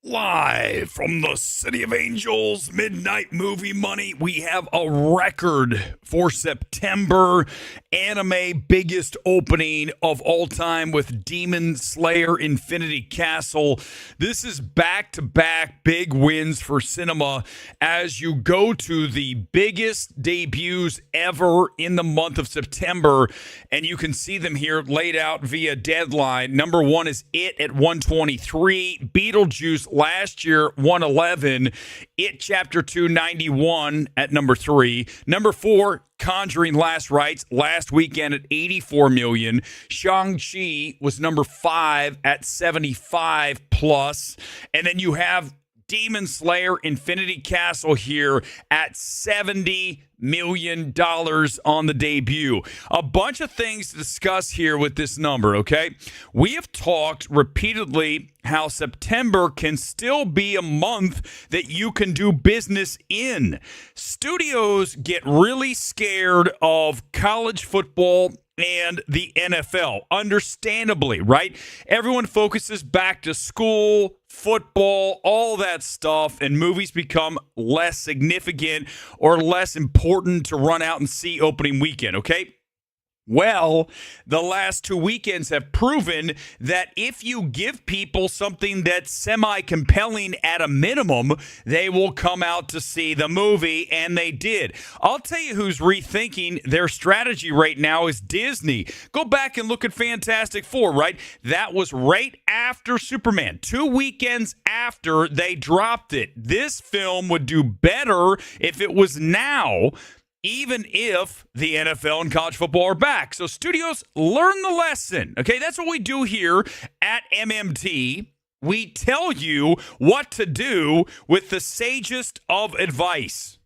Live from the City of Angels, Midnight Movie Money, we have a record for September anime biggest opening of all time with Demon Slayer Infinity Castle. This is back-to-back big wins for cinema as you go to the biggest debuts ever in the month of September, and you can see them here laid out via deadline. Number one is It at 123, Beetlejuice last year, 111. It Chapter 2, 91 at number 3. Number 4, Conjuring Rites last weekend at 84 million. Shang-Chi was number 5 at 75 plus. And then you have Demon Slayer Infinity Castle here at $70 million on the debut. A bunch of things to discuss here with this number, okay? We have talked repeatedly how September can still be a month that you can do business in. Studios get really scared of college football and the NFL, understandably, right? Everyone focuses back to school, football, all that stuff, and movies become less significant or less important to run out and see opening weekend, okay? Well, the last 2 weekends have proven that if you give people something that's semi-compelling at a minimum, they will come out to see the movie, and they did. I'll tell you who's rethinking their strategy right now is Disney. Go back and look at Fantastic Four, right? That was right after Superman, 2 weekends after they dropped it. This film would do better if it was now, even if the NFL and college football are back. So studios, learn the lesson. Okay, that's what we do here at MMT. We tell you what to do with the sagest of advice.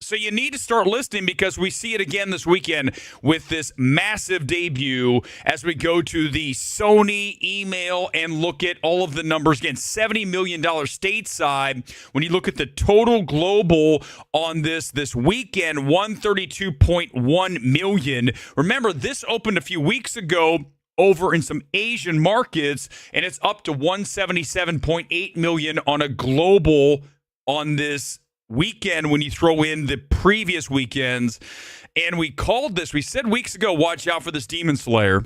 So you need to start listening because we see it again this weekend with this massive debut as we go to the Sony email and look at all of the numbers. Again, $70 million stateside. When you look at the total global on this weekend, 132.1 million. Remember, this opened a few weeks ago over in some Asian markets, and it's up to 177.8 million on a global on this weekend when you throw in the previous weekends. And we called this, we said weeks ago, watch out for this Demon Slayer.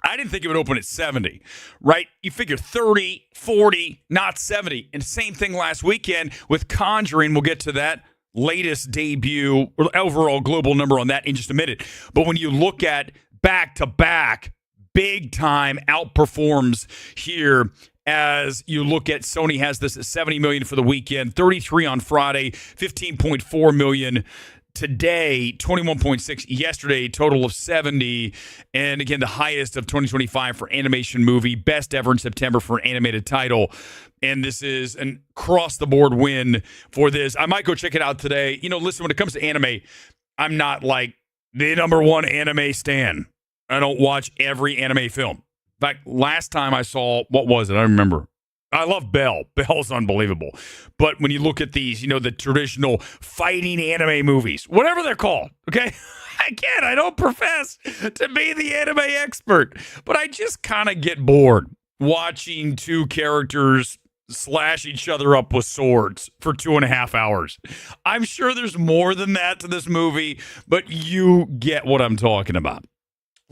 I didn't think it would open at 70, right? You figure 30, 40, not 70. And same thing last weekend with Conjuring. We'll get to that latest debut, or overall global number on that in just a minute. But when you look at back-to-back, big time outperforms here. As you look at Sony has this at 70 million for the weekend, 33 on Friday, 15.4 million today, 21.6 yesterday, total of 70. And again, the highest of 2025 for animation movie, best ever in September for an animated title. And this is an across-the-board win for this. I might go check it out today. You know, listen, when it comes to anime, I'm not like the number one anime stan. I don't watch every anime film. In fact, last time I saw, what was it? I don't remember. I love Belle. Belle's unbelievable. But when you look at these, you know, the traditional fighting anime movies, whatever they're called, okay? Again, I don't profess to be the anime expert, but I just kind of get bored watching two characters slash each other up with swords for 2.5 hours. I'm sure there's more than that to this movie, but you get what I'm talking about.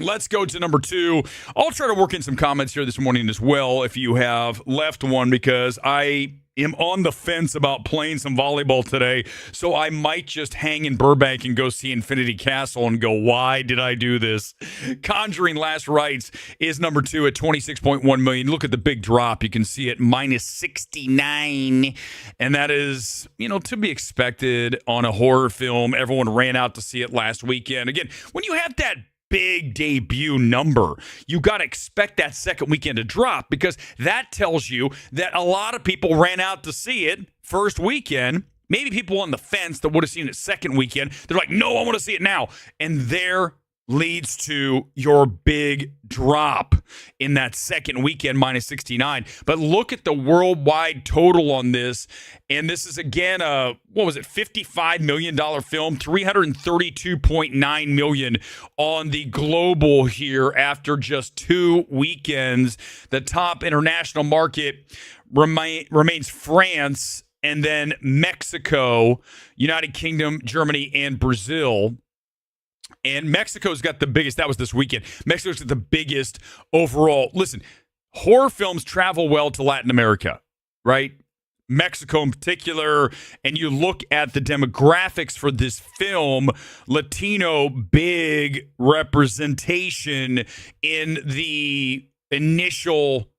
Let's go to number 2. I'll try to work in some comments here this morning as well if you have left one, because I am on the fence about playing some volleyball today. So I might just hang in Burbank and go see Infinity Castle and go, why did I do this? Conjuring Rites is number 2 at 26.1 million. Look at the big drop. You can see it minus 69. And that is, you know, to be expected on a horror film. Everyone ran out to see it last weekend. Again, when you have that big debut number, you got to expect that second weekend to drop, because that tells you that a lot of people ran out to see it first weekend. Maybe people on the fence that would have seen it second weekend, they're like, no, I want to see it now. And they're leads to your big drop in that second weekend, minus 69. But look at the worldwide total on this. And this is, again, $55 million film, $332.9 million on the global here after just 2 weekends. The top international market remains France, and then Mexico, United Kingdom, Germany, and Brazil. And Mexico's got the biggest. That was this weekend. Mexico's got the biggest overall. Listen, horror films travel well to Latin America, right? Mexico in particular. And you look at the demographics for this film, Latino big representation in the initial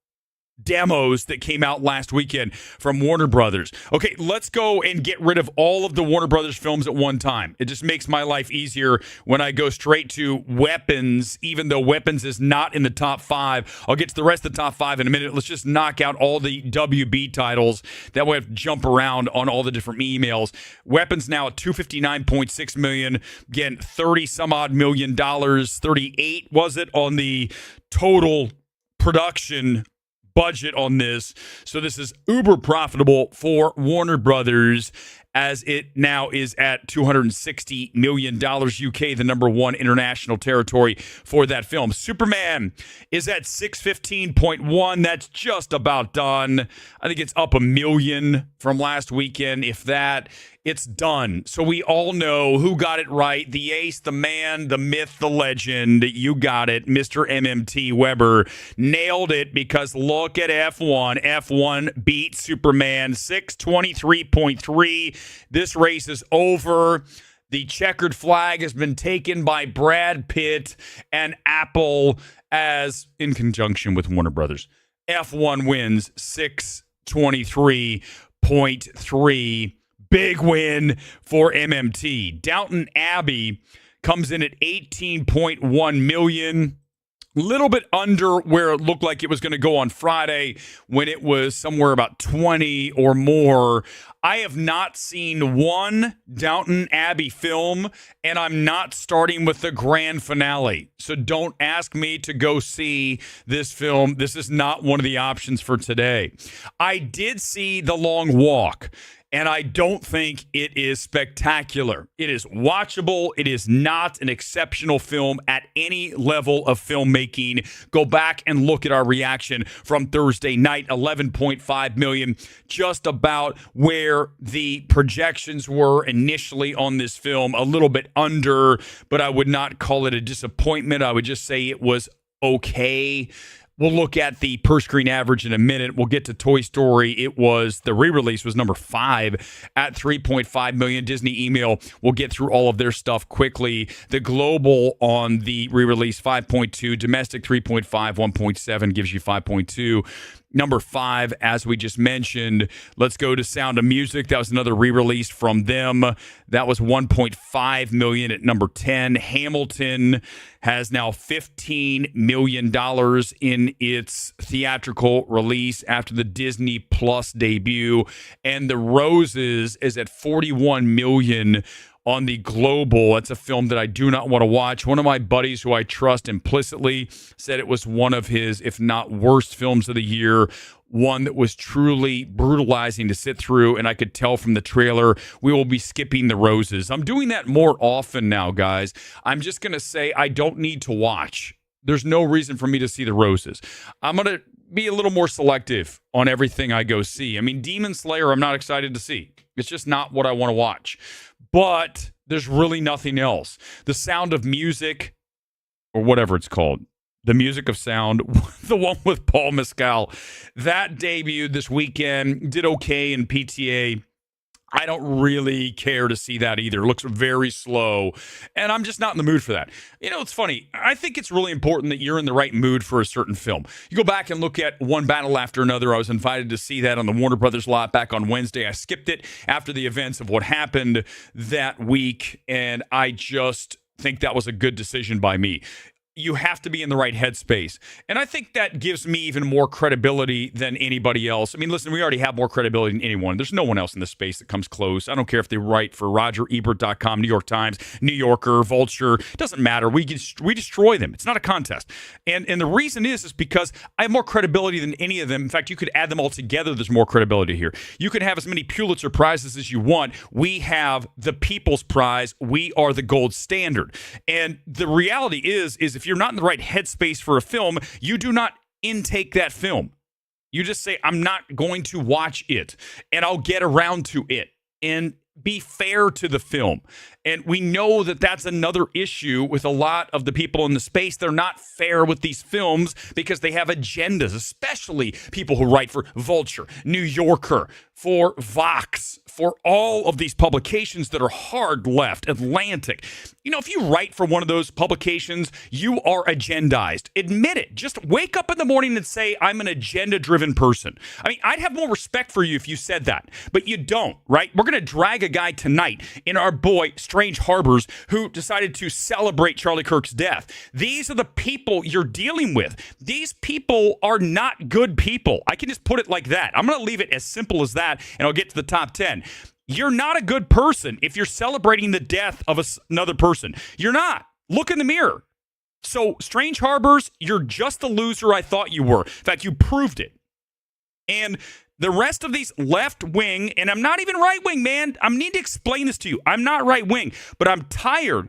demos that came out last weekend from Warner Brothers. Okay, let's go and get rid of all of the Warner Brothers films at one time. It just makes my life easier when I go straight to Weapons, even though Weapons is not in the top 5. I'll get to the rest of the top 5 in a minute. Let's just knock out all the WB titles. That way I have to jump around on all the different emails. Weapons now at $259.6 million. Again, 30 some odd million dollars. 38 was it on the total production budget on this. So this is uber profitable for Warner Brothers, as it now is at $260 million. UK, the number 1 international territory for that film. Superman is at 615.1. That's just about done. I think it's up $1 million from last weekend, if that. It's done. So we all know who got it right. The ace, the man, the myth, the legend. You got it. Mr. MMT Weber nailed it, because look at F1. F1 beat Superman 623.3. This race is over. The checkered flag has been taken by Brad Pitt and Apple, as in conjunction with Warner Brothers. F1 wins 623.3. Big win for MMT. Downton Abbey comes in at 18.1 million. Little bit under where it looked like it was going to go on Friday, when it was somewhere about 20 or more. I have not seen one Downton Abbey film, and I'm not starting with the grand finale. So don't ask me to go see this film. This is not one of the options for today. I did see The Long Walk, and I don't think it is spectacular. It is watchable. It is not an exceptional film at any level of filmmaking. Go back and look at our reaction from Thursday night. 11.5 million, just about where the projections were initially on this film. A little bit under, but I would not call it a disappointment. I would just say it was okay. We'll look at the per-screen average in a minute. We'll get to Toy Story. The re-release was number 5 at 3.5 million. Disney Email, we'll get through all of their stuff quickly. The global on the re-release, 5.2. Domestic, 3.5. 1.7 gives you 5.2. Number 5, as we just mentioned, let's go to Sound of Music. That was another re-release from them. That was 1.5 million at number 10. Hamilton has now $15 million in its theatrical release after the Disney Plus debut. And The Roses is at 41 million on the global. That's a film that I do not want to watch. One of my buddies who I trust implicitly said it was one of his, if not worst, films of the year. One that was truly brutalizing to sit through, and I could tell from the trailer we will be skipping The Roses. I'm doing that more often now, guys. I'm just going to say I don't need to watch. There's no reason for me to see The Roses. I'm going to be a little more selective on everything I go see. I mean, Demon Slayer, I'm not excited to see. It's just not what I want to watch. But there's really nothing else. The Sound of Music, or whatever it's called, The Music of Sound, the one with Paul Mescal, that debuted this weekend, did okay in PTA. I don't really care to see that either. It looks very slow, and I'm just not in the mood for that. You know, it's funny. I think it's really important that you're in the right mood for a certain film. You go back and look at One Battle After Another. I was invited to see that on the Warner Brothers lot back on Wednesday. I skipped it after the events of what happened that week, and I just think that was a good decision by me. you have to be in the right headspace. And I think that gives me even more credibility than anybody else. I mean, listen, we already have more credibility than anyone. There's no one else in this space that comes close. I don't care if they write for RogerEbert.com, New York Times, New Yorker, Vulture. It doesn't matter. We destroy them. It's not a contest. And the reason is because I have more credibility than any of them. In fact, you could add them all together. There's more credibility here. You can have as many Pulitzer Prizes as you want. We have the People's Prize. We are the gold standard. And the reality is if you're not in the right headspace for a film, you do not intake that film. You just say, I'm not going to watch it, and I'll get around to it. And be fair to the film. And we know that that's another issue with a lot of the people in the space. They're not fair with these films because they have agendas, especially people who write for Vulture, New Yorker, for Vox, for all of these publications that are hard left, Atlantic. You know, if you write for one of those publications, you are agendized. Admit it. Just wake up in the morning and say, I'm an agenda-driven person. I mean, I'd have more respect for you if you said that, but you don't, right? We're going to drag a guy tonight in our boy, Strange Harbors, who decided to celebrate Charlie Kirk's death. These are the people you're dealing with. These people are not good people. I can just put it like that. I'm going to leave it as simple as that, and I'll get to the top 10. You're not a good person if you're celebrating the death of another person. You're not. Look in the mirror. So, Strange Harbors, you're just the loser I thought you were. In fact, you proved it. And the rest of these left wing, and I'm not even right wing, man. I need to explain this to you. I'm not right wing, but I'm tired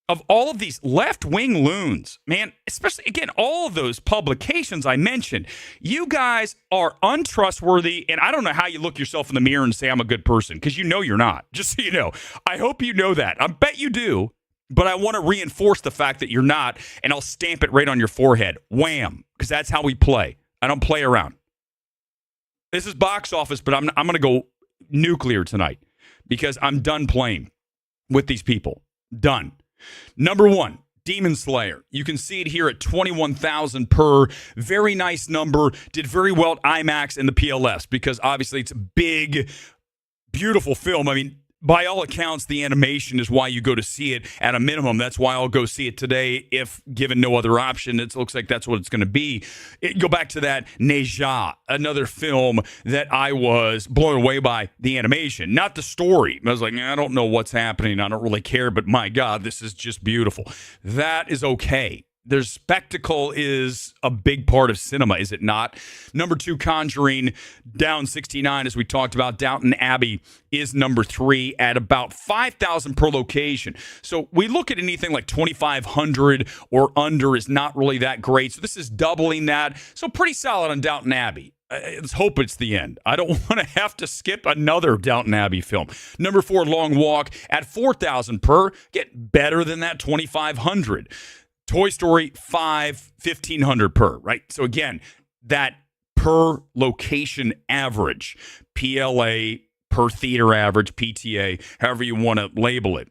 of all of these left wing loons, man. Especially, again, all of those publications I mentioned. You guys are untrustworthy, and I don't know how you look yourself in the mirror and say I'm a good person, because you know you're not. Just so you know. I hope you know that. I bet you do, but I want to reinforce the fact that you're not, and I'll stamp it right on your forehead. Wham, because that's how we play. I don't play around. This is box office, but I'm going to go nuclear tonight because I'm done playing with these people. Done. Number one, Demon Slayer. You can see it here at 21,000 per. Very nice number. Did very well at IMAX and the PLS because obviously it's a big, beautiful film. I mean, by all accounts, the animation is why you go to see it at a minimum. That's why I'll go see it today if given no other option. It looks like that's what it's going to be. Go back to that Neja, another film that I was blown away by the animation, not the story. I was like, I don't know what's happening. I don't really care, but my God, this is just beautiful. That is okay. There's spectacle is a big part of cinema, is it not? Number two, Conjuring, down 69, as we talked about. Downton Abbey is number three at about 5,000 per location. So we look at anything like 2,500 or under is not really that great. So this is doubling that. So pretty solid on Downton Abbey. Let's hope it's the end. I don't want to have to skip another Downton Abbey film. Number four, Long Walk at 4,000 per. Get better than that 2,500. Toy Story 5, 1,500 per, right? So again, that per location average, PLA, per theater average, PTA, however you want to label it,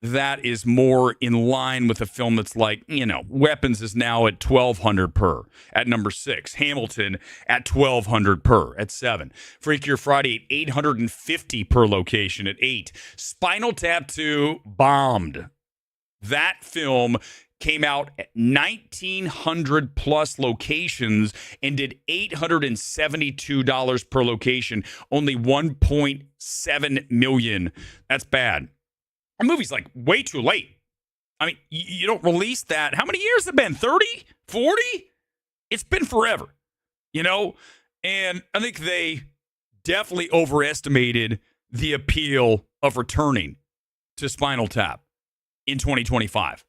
that is more in line with a film that's like, you know, Weapons is now at 1,200 per at number 6. Hamilton at 1,200 per at 7. Freakier Friday at 850 per location at 8. Spinal Tap 2 bombed. That film came out at 1,900 plus locations and did $872 per location, only 1.7 million. That's bad. That movie's like way too late. I mean, you don't release that. How many years have it been? 30? 40? It's been forever, you know? And I think they definitely overestimated the appeal of returning to Spinal Tap in 2025.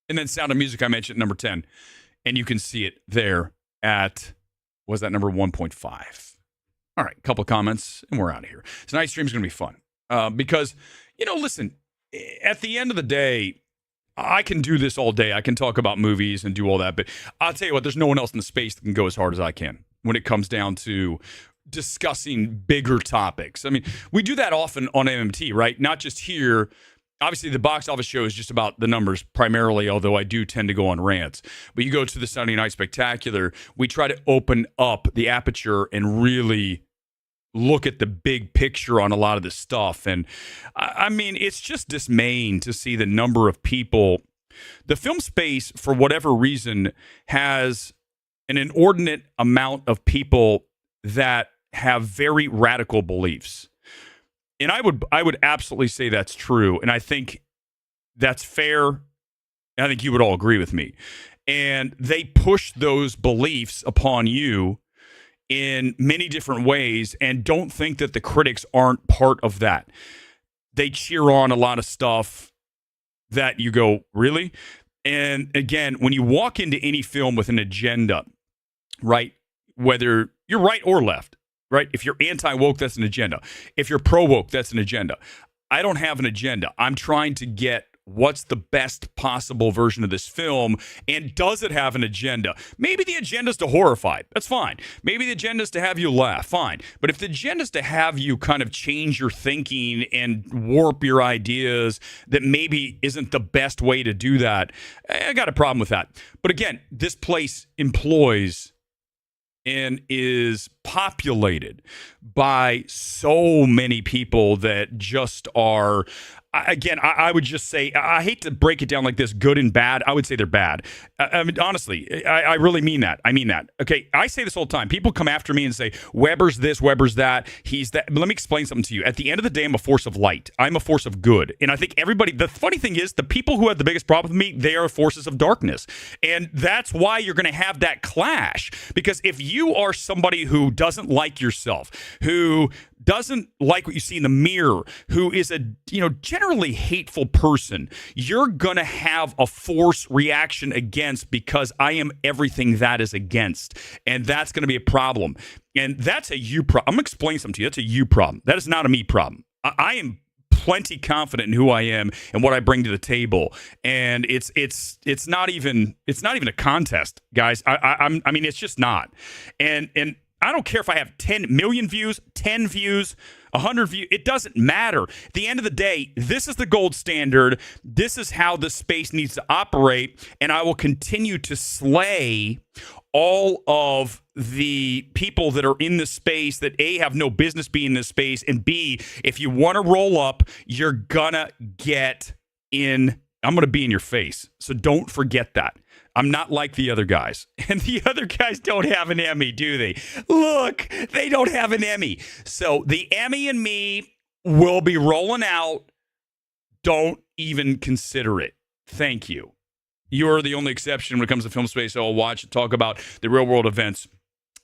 And then Sound of Music, I mentioned, number 10. And you can see it there at, was that number 1.5? All right, a couple of comments, and we're out of here. Tonight's stream is going to be fun. Because, you know, listen, at the end of the day, I can do this all day. I can talk about movies and do all that. But I'll tell you what, there's no one else in the space that can go as hard as I can when it comes down to discussing bigger topics. I mean, we do that often on MMT, right? Not just here. Obviously, the box office show is just about the numbers primarily, although I do tend to go on rants. But you go to the Sunday Night Spectacular, we try to open up the aperture and really look at the big picture on a lot of this stuff. And I mean, it's just dismaying to see the number of people The film space, for whatever reason, has an inordinate amount of people that have very radical beliefs. And I would absolutely say that's true. And I think that's fair. And I think you would all agree with me. And they push those beliefs upon you in many different ways, and don't think that the critics aren't part of that. They cheer on a lot of stuff that you go, really? And again, when you walk into any film with an agenda, right, whether you're right or left, right? If you're anti-woke, that's an agenda. If you're pro-woke, that's an agenda. I don't have an agenda. I'm trying to get what's the best possible version of this film, and does it have an agenda? Maybe the agenda is to horrify. That's fine. Maybe the agenda is to have you laugh. Fine. But if the agenda is to have you kind of change your thinking and warp your ideas, that maybe isn't the best way to do that, I got a problem with that. But again, this place employs and is populated by so many people that just are, again, I would just say, I hate to break it down like this, good and bad. I would say they're bad. I mean, honestly, I really mean that. I mean that. Okay, I say this all the time. People come after me and say, Weber's this, Weber's that, he's that. But let me explain something to you. At the end of the day, I'm a force of light. I'm a force of good. And I think everybody, the funny thing is, the people who have the biggest problem with me, they are forces of darkness. And that's why you're going to have that clash. Because if you are somebody who doesn't like yourself, who doesn't like what you see in the mirror, who is a generally hateful person, you're gonna have a force reaction against, because I am everything that is against, and that's gonna be a problem. And that's a you problem. I'm gonna explain something to you. That's a you problem. That is not a me problem. I am plenty confident in who I am and what I bring to the table, and it's not even a contest, guys. I mean, it's just not. And I don't care if I have 10 million views, 10 views, 100 views. It doesn't matter. At the end of the day, this is the gold standard. This is how the space needs to operate. And I will continue to slay all of the people that are in this space that, A, have no business being in this space, and B, if you want to roll up, you're gonna get in. I'm going to be in your face. So don't forget that. I'm not like the other guys. And the other guys don't have an Emmy, do they? Look, they don't have an Emmy. So the Emmy and me will be rolling out. Don't even consider it. Thank you. You're the only exception when it comes to film space. I'll watch and talk about the real world events.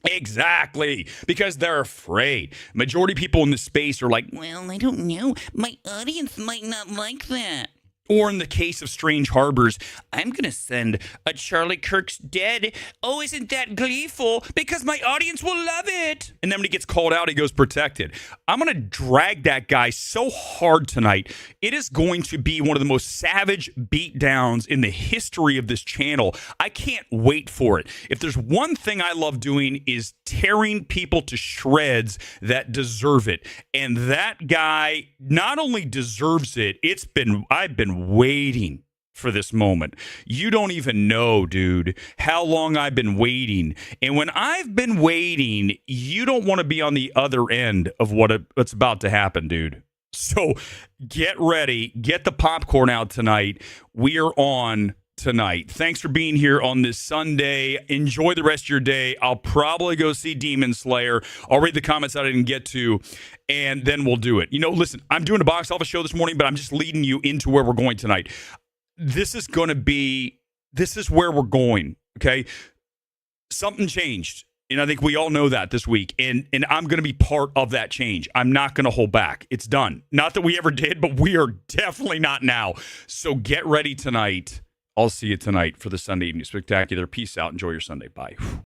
Exactly, because they're afraid. Majority of people in this space are like, well, I don't know. My audience might not like that. Or in the case of Strange Harbors, I'm going to send a Charlie Kirk's dead. Oh, isn't that gleeful? Because my audience will love it. And then when he gets called out, he goes protected. I'm going to drag that guy so hard tonight. It is going to be one of the most savage beatdowns in the history of this channel. I can't wait for it. If there's one thing I love doing, is tearing people to shreds that deserve it. And that guy not only deserves it, I've been waiting for this moment. You don't even know, dude, how long I've been waiting. And when I've been waiting, you don't want to be on the other end of what's about to happen, dude. So get ready. Get the popcorn out tonight. We are on tonight. Thanks for being here on this Sunday. Enjoy the rest of your day. I'll probably go see Demon Slayer. I'll read the comments that I didn't get to, and then we'll do it. Listen, I'm doing a box office show this morning, but I'm just leading you into where we're going tonight. This is where we're going, okay? Something changed, and I think we all know that this week, and I'm going to be part of that change. I'm not going to hold back. It's done. Not that we ever did, but we are definitely not now. So get ready tonight. I'll see you tonight for the Sunday Evening Spectacular. Peace out. Enjoy your Sunday. Bye.